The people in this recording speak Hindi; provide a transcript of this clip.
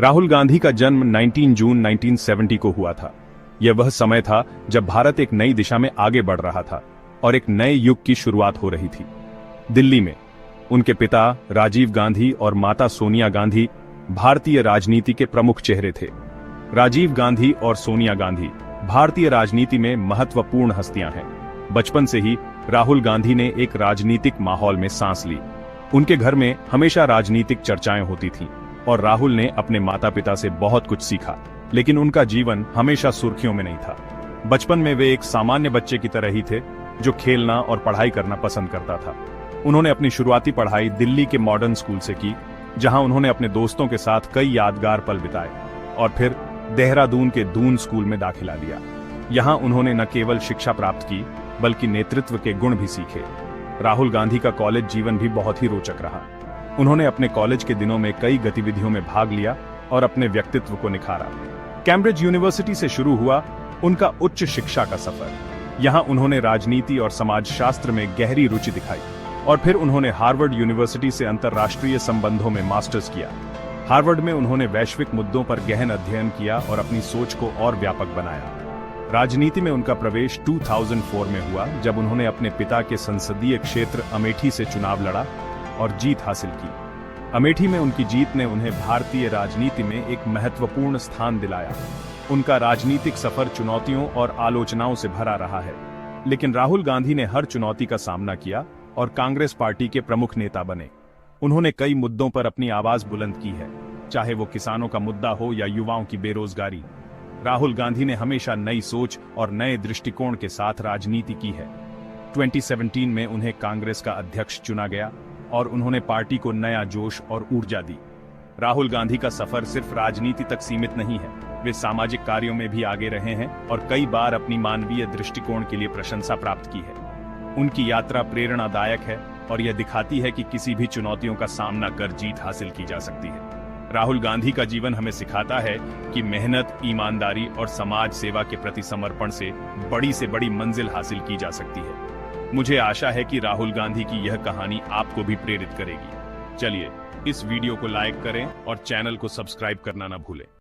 राहुल गांधी का जन्म 19 जून 1970 को हुआ था। यह वह समय था जब भारत एक नई दिशा में आगे बढ़ रहा था और एक नए युग की शुरुआत हो रही थी। दिल्ली में उनके पिता राजीव गांधी और माता सोनिया गांधी भारतीय राजनीति के प्रमुख चेहरे थे। राजीव गांधी और सोनिया गांधी भारतीय राजनीति में महत्वपूर्ण हस्तियां हैं। बचपन से ही राहुल गांधी ने एक राजनीतिक माहौल में सांस ली। उनके घर में हमेशा राजनीतिक चर्चाएं होती थीं और राहुल ने अपने माता पिता से बहुत कुछ सीखा, लेकिन उनका जीवन हमेशा सुर्खियों में नहीं था। बचपन में वे एक सामान्य बच्चे की तरह ही थे जो खेलना और पढ़ाई करना पसंद करता था। उन्होंने अपनी शुरुआती पढ़ाई दिल्ली के मॉडर्न स्कूल से की, जहां उन्होंने अपने दोस्तों के साथ कई यादगार पल बिताए, और फिर देहरादून के दून स्कूल में दाखिला लिया। यहां उन्होंने न केवल शिक्षा प्राप्त की बल्कि नेतृत्व के गुण भी सीखे। राहुल गांधी का कॉलेज जीवन भी बहुत ही रोचक रहा। उन्होंने अपने कॉलेज के दिनों में कई गतिविधियों में भाग लिया और अपने व्यक्तित्व को निखारा। कैम्ब्रिज यूनिवर्सिटी से शुरू हुआ उनका उच्च शिक्षा का सफर। यहां उन्होंने राजनीति और समाजशास्त्र में गहरी रुचि दिखाई और फिर उन्होंने हार्वर्ड यूनिवर्सिटी से अंतर्राष्ट्रीय संबंधों में मास्टर्स किया। हार्वर्ड में उन्होंने वैश्विक मुद्दों पर गहन अध्ययन किया और अपनी सोच को और व्यापक बनाया। राजनीति में उनका प्रवेश 2004 में हुआ, जब उन्होंने अपने पिता के संसदीय क्षेत्र अमेठी से चुनाव लड़ा और जीत हासिल की। अमेठी में उनकी जीत ने उन्हें भारतीय राजनीति में एक महत्वपूर्ण स्थान दिलाया। उनका राजनीतिक सफर चुनौतियों और आलोचनाओं से भरा रहा है, लेकिन राहुल गांधी ने हर चुनौती का सामना किया और कांग्रेस पार्टी के प्रमुख नेता बने। उन्होंने कई मुद्दों पर अपनी आवाज बुलंद की है, चाहे वो किसानों का मुद्दा हो या युवाओं की बेरोजगारी। राहुल गांधी ने हमेशा नई सोच और नए दृष्टिकोण के साथ राजनीति की है। 2017 में उन्हें कांग्रेस का अध्यक्ष चुना गया और उन्होंने पार्टी को नया जोश और ऊर्जा दी। राहुल गांधी का सफर सिर्फ राजनीति तक सीमित नहीं है, वे सामाजिक कार्यों में भी आगे रहे हैं और कई बार अपनी मानवीय दृष्टिकोण के लिए प्रशंसा प्राप्त की है। उनकी यात्रा प्रेरणादायक है और यह दिखाती है कि किसी भी चुनौतियों का सामना कर जीत हासिल की जा सकती है। राहुल गांधी का जीवन हमें सिखाता है कि मेहनत, ईमानदारी और समाज सेवा के प्रति समर्पण से बड़ी मंजिल हासिल की जा सकती है। मुझे आशा है कि राहुल गांधी की यह कहानी आपको भी प्रेरित करेगी। चलिए, इस वीडियो को लाइक करें और चैनल को सब्सक्राइब करना ना भूलें।